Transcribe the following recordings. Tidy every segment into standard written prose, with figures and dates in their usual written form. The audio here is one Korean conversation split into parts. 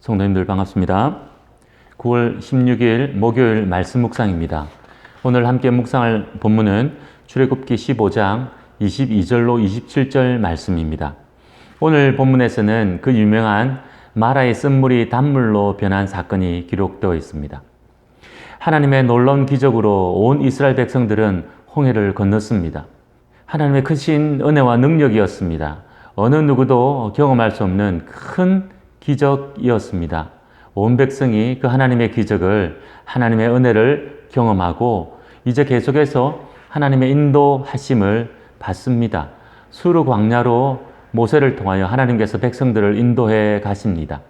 성도님들 반갑습니다. 9월 16일 목요일 말씀 묵상입니다. 오늘 함께 묵상할 본문은 출애굽기 15장 22절로 27절 말씀입니다. 오늘 본문에서는 그 유명한 마라의 쓴물이 단물로 변한 사건이 기록되어 있습니다. 하나님의 놀라운 기적으로 온 이스라엘 백성들은 홍해를 건넜습니다. 하나님의 크신 은혜와 능력이었습니다. 어느 누구도 경험할 수 없는 큰 기적이었습니다. 온 백성이 그 하나님의 기적을, 하나님의 은혜를 경험하고 이제 계속해서 하나님의 인도하심을 받습니다. 수르 광야로 모세를 통하여 하나님께서 백성들을 인도해 가십니다.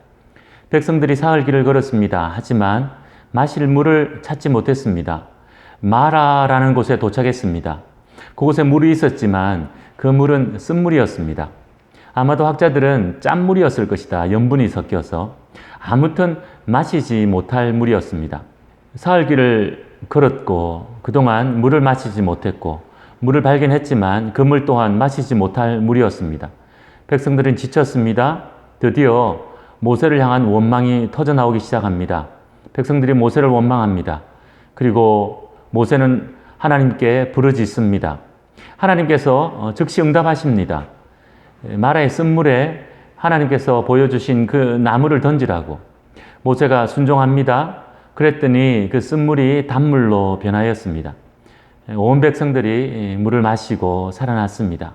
백성들이 사흘 길을 걸었습니다. 하지만 마실 물을 찾지 못했습니다. 마라라는 곳에 도착했습니다. 그곳에 물이 있었지만 그 물은 쓴물이었습니다. 아마도 학자들은 짠물이었을 것이다. 염분이 섞여서. 아무튼 마시지 못할 물이었습니다. 사흘 길을 걸었고 그동안 물을 마시지 못했고 물을 발견했지만 그 물 또한 마시지 못할 물이었습니다. 백성들은 지쳤습니다. 드디어 모세를 향한 원망이 터져나오기 시작합니다. 백성들이 모세를 원망합니다. 그리고 모세는 하나님께 부르짖습니다. 하나님께서 즉시 응답하십니다. 마라의 쓴물에 하나님께서 보여주신 그 나무를 던지라고. 모세가 순종합니다. 그랬더니 그 쓴물이 단물로 변하였습니다. 온 백성들이 물을 마시고 살아났습니다.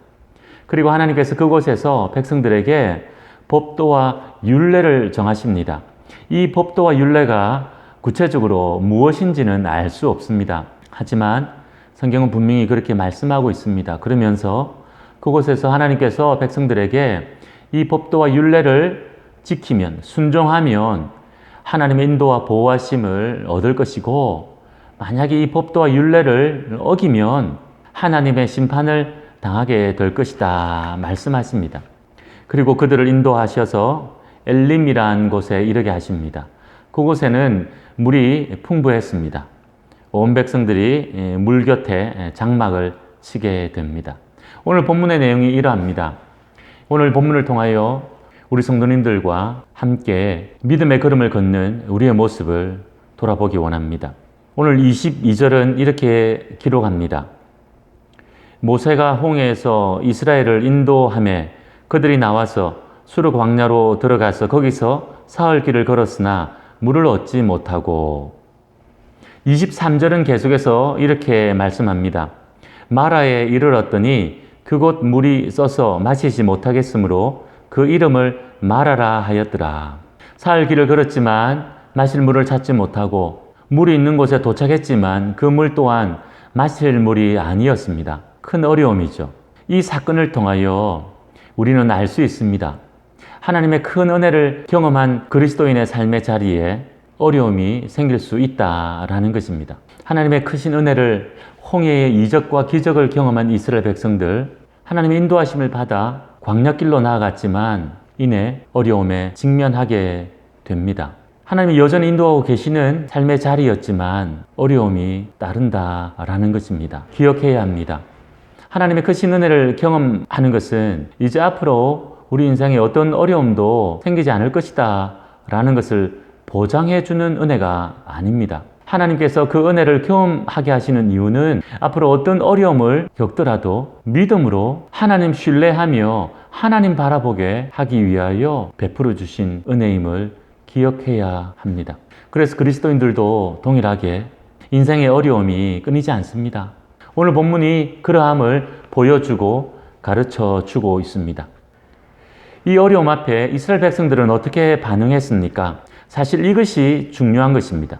그리고 하나님께서 그곳에서 백성들에게 법도와 율례를 정하십니다. 이 법도와 율례가 구체적으로 무엇인지는 알 수 없습니다. 하지만 성경은 분명히 그렇게 말씀하고 있습니다. 그러면서 그곳에서 하나님께서 백성들에게 이 법도와 율례를 지키면, 순종하면 하나님의 인도와 보호하심을 얻을 것이고, 만약에 이 법도와 율례를 어기면 하나님의 심판을 당하게 될 것이다 말씀하십니다. 그리고 그들을 인도하셔서 엘림이라는 곳에 이르게 하십니다. 그곳에는 물이 풍부했습니다. 온 백성들이 물 곁에 장막을 치게 됩니다. 오늘 본문의 내용이 이러합니다. 오늘 본문을 통하여 우리 성도님들과 함께 믿음의 걸음을 걷는 우리의 모습을 돌아보기 원합니다. 오늘 22절은 이렇게 기록합니다. 모세가 홍해에서 이스라엘을 인도하매 그들이 나와서 수르 광야로 들어가서 거기서 사흘 길을 걸었으나 물을 얻지 못하고. 23절은 계속해서 이렇게 말씀합니다. 마라에 이르렀더니 그곳 물이 써서 마시지 못하겠으므로 그 이름을 마라라 하였더라. 사흘 길을 걸었지만 마실 물을 찾지 못하고 물이 있는 곳에 도착했지만 그 물 또한 마실 물이 아니었습니다. 큰 어려움이죠. 이 사건을 통하여 우리는 알 수 있습니다. 하나님의 큰 은혜를 경험한 그리스도인의 삶의 자리에 어려움이 생길 수 있다라는 것입니다. 하나님의 크신 은혜를, 홍해의 이적과 기적을 경험한 이스라엘 백성들, 하나님의 인도하심을 받아 광야길로 나아갔지만 이내 어려움에 직면하게 됩니다. 하나님이 여전히 인도하고 계시는 삶의 자리였지만 어려움이 따른다라는 것입니다. 기억해야 합니다. 하나님의 크신 은혜를 경험하는 것은 이제 앞으로 우리 인생에 어떤 어려움도 생기지 않을 것이다 라는 것을 보장해 주는 은혜가 아닙니다. 하나님께서 그 은혜를 경험하게 하시는 이유는 앞으로 어떤 어려움을 겪더라도 믿음으로 하나님 신뢰하며 하나님 바라보게 하기 위하여 베풀어 주신 은혜임을 기억해야 합니다. 그래서 그리스도인들도 동일하게 인생의 어려움이 끊이지 않습니다. 오늘 본문이 그러함을 보여주고 가르쳐 주고 있습니다. 이 어려움 앞에 이스라엘 백성들은 어떻게 반응했습니까? 사실 이것이 중요한 것입니다.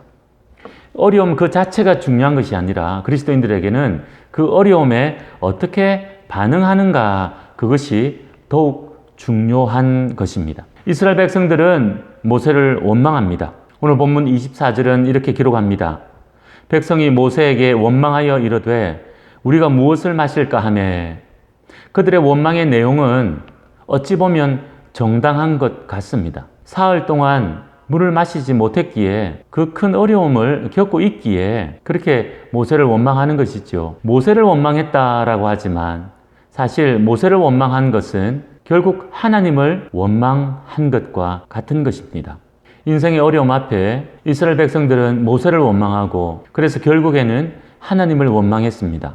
어려움 그 자체가 중요한 것이 아니라 그리스도인들에게는 그 어려움에 어떻게 반응하는가, 그것이 더욱 중요한 것입니다. 이스라엘 백성들은 모세를 원망합니다. 오늘 본문 24절은 이렇게 기록합니다. 백성이 모세에게 원망하여 이르되 우리가 무엇을 마실까 하매. 그들의 원망의 내용은 어찌 보면 정당한 것 같습니다. 사흘 동안 물을 마시지 못했기에, 그 큰 어려움을 겪고 있기에 그렇게 모세를 원망하는 것이죠. 모세를 원망했다라고 하지만 사실 모세를 원망한 것은 결국 하나님을 원망한 것과 같은 것입니다. 인생의 어려움 앞에 이스라엘 백성들은 모세를 원망하고 그래서 결국에는 하나님을 원망했습니다.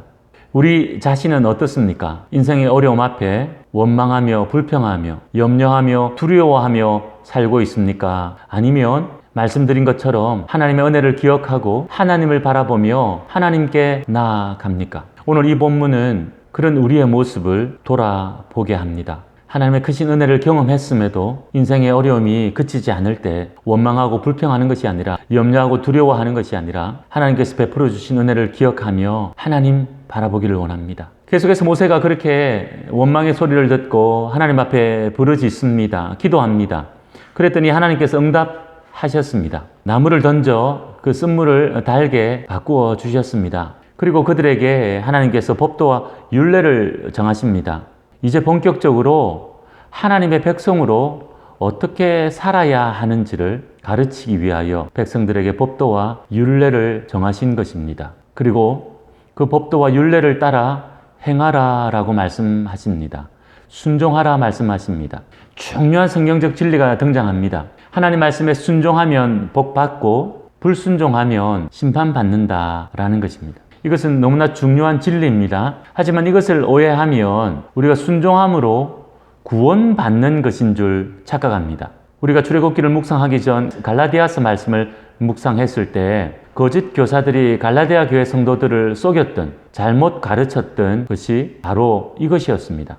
우리 자신은 어떻습니까? 인생의 어려움 앞에 원망하며 불평하며 염려하며 두려워하며 살고 있습니까? 아니면 말씀드린 것처럼 하나님의 은혜를 기억하고 하나님을 바라보며 하나님께 나아갑니까? 오늘 이 본문은 그런 우리의 모습을 돌아보게 합니다. 하나님의 크신 은혜를 경험했음에도 인생의 어려움이 그치지 않을 때 원망하고 불평하는 것이 아니라 염려하고 두려워하는 것이 아니라 하나님께서 베풀어 주신 은혜를 기억하며 하나님 바라보기를 원합니다. 계속해서 모세가 그렇게 원망의 소리를 듣고 하나님 앞에 부르짖습니다. 기도합니다. 그랬더니 하나님께서 응답하셨습니다. 나무를 던져 그 쓴물을 달게 바꾸어 주셨습니다. 그리고 그들에게 하나님께서 법도와 율례를 정하십니다. 이제 본격적으로 하나님의 백성으로 어떻게 살아야 하는지를 가르치기 위하여 백성들에게 법도와 율례를 정하신 것입니다. 그리고 그 법도와 율례를 따라 행하라 라고 말씀하십니다. 순종하라 말씀하십니다. 중요한 성경적 진리가 등장합니다. 하나님 말씀에 순종하면 복받고 불순종하면 심판받는다라는 것입니다. 이것은 너무나 중요한 진리입니다. 하지만 이것을 오해하면 우리가 순종함으로 구원받는 것인 줄 착각합니다. 우리가 출애굽기를 묵상하기 전 갈라디아서 말씀을 묵상했을 때 거짓 교사들이 갈라디아 교회 성도들을 속였던 잘못 가르쳤던 것이 바로 이것이었습니다.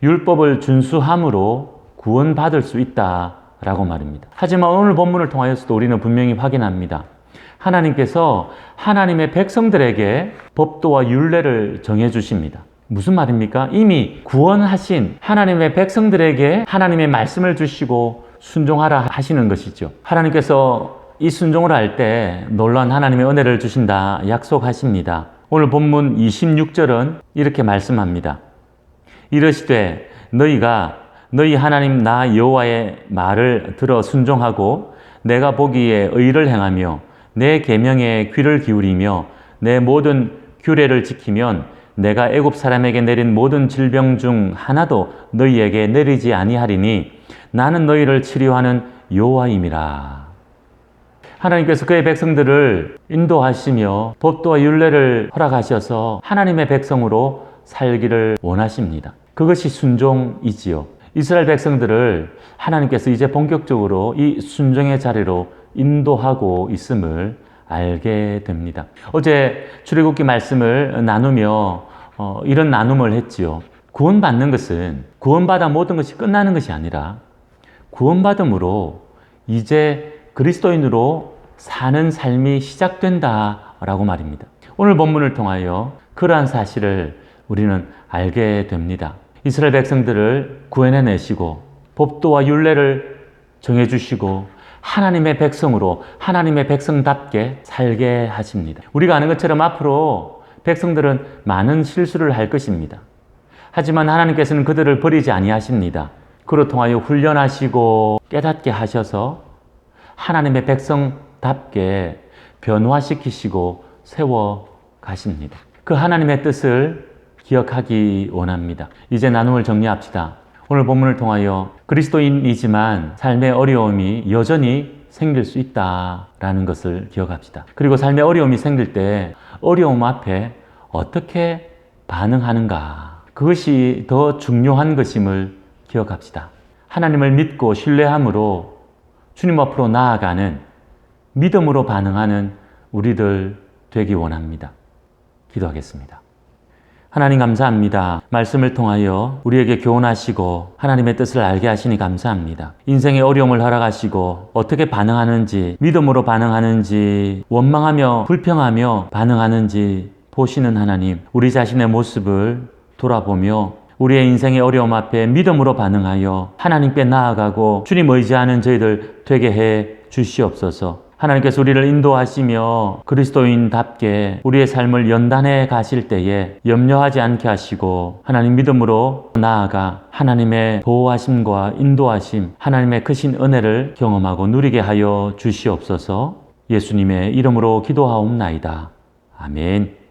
율법을 준수함으로 구원받을 수 있다라고 말입니다. 하지만 오늘 본문을 통하여서도 우리는 분명히 확인합니다. 하나님께서 하나님의 백성들에게 법도와 율례를 정해 주십니다. 무슨 말입니까? 이미 구원하신 하나님의 백성들에게 하나님의 말씀을 주시고 순종하라 하시는 것이죠. 하나님께서 이 순종을 할 때 놀라운 하나님의 은혜를 주신다 약속하십니다. 오늘 본문 26절은 이렇게 말씀합니다. 이르시되 너희가 너희 하나님 나 여호와의 말을 들어 순종하고 내가 보기에 의를 행하며 내 계명에 귀를 기울이며 내 모든 규례를 지키면 내가 애굽 사람에게 내린 모든 질병 중 하나도 너희에게 내리지 아니하리니 나는 너희를 치료하는 여호와임이라. 하나님께서 그의 백성들을 인도하시며 법도와 율례를 허락하셔서 하나님의 백성으로 살기를 원하십니다. 그것이 순종이지요. 이스라엘 백성들을 하나님께서 이제 본격적으로 이 순종의 자리로 인도하고 있음을 알게 됩니다. 어제 출애굽기 말씀을 나누며 이런 나눔을 했지요. 구원받는 것은 구원받아 모든 것이 끝나는 것이 아니라 구원받음으로 이제 그리스도인으로 사는 삶이 시작된다라고 말입니다. 오늘 본문을 통하여 그러한 사실을 우리는 알게 됩니다. 이스라엘 백성들을 구해내시고 법도와 율례를 정해주시고 하나님의 백성으로 하나님의 백성답게 살게 하십니다. 우리가 아는 것처럼 앞으로 백성들은 많은 실수를 할 것입니다. 하지만 하나님께서는 그들을 버리지 아니하십니다. 그로 통하여 훈련하시고 깨닫게 하셔서 하나님의 백성답게 변화시키시고 세워가십니다. 그 하나님의 뜻을 기억하기 원합니다. 이제 나눔을 정리합시다. 오늘 본문을 통하여 그리스도인이지만 삶의 어려움이 여전히 생길 수 있다라는 것을 기억합시다. 그리고 삶의 어려움이 생길 때 어려움 앞에 어떻게 반응하는가, 그것이 더 중요한 것임을 기억합시다. 하나님을 믿고 신뢰함으로 주님 앞으로 나아가는 믿음으로 반응하는 우리들 되기 원합니다. 기도하겠습니다. 하나님 감사합니다. 말씀을 통하여 우리에게 교훈하시고 하나님의 뜻을 알게 하시니 감사합니다. 인생의 어려움을 허락하시고 어떻게 반응하는지, 믿음으로 반응하는지, 원망하며 불평하며 반응하는지 보시는 하나님, 우리 자신의 모습을 돌아보며 우리의 인생의 어려움 앞에 믿음으로 반응하여 하나님께 나아가고 주님 의지하는 저희들 되게 해 주시옵소서. 하나님께서 우리를 인도하시며 그리스도인답게 우리의 삶을 연단해 가실 때에 염려하지 않게 하시고 하나님 믿음으로 나아가 하나님의 보호하심과 인도하심, 하나님의 크신 은혜를 경험하고 누리게 하여 주시옵소서. 예수님의 이름으로 기도하옵나이다. 아멘.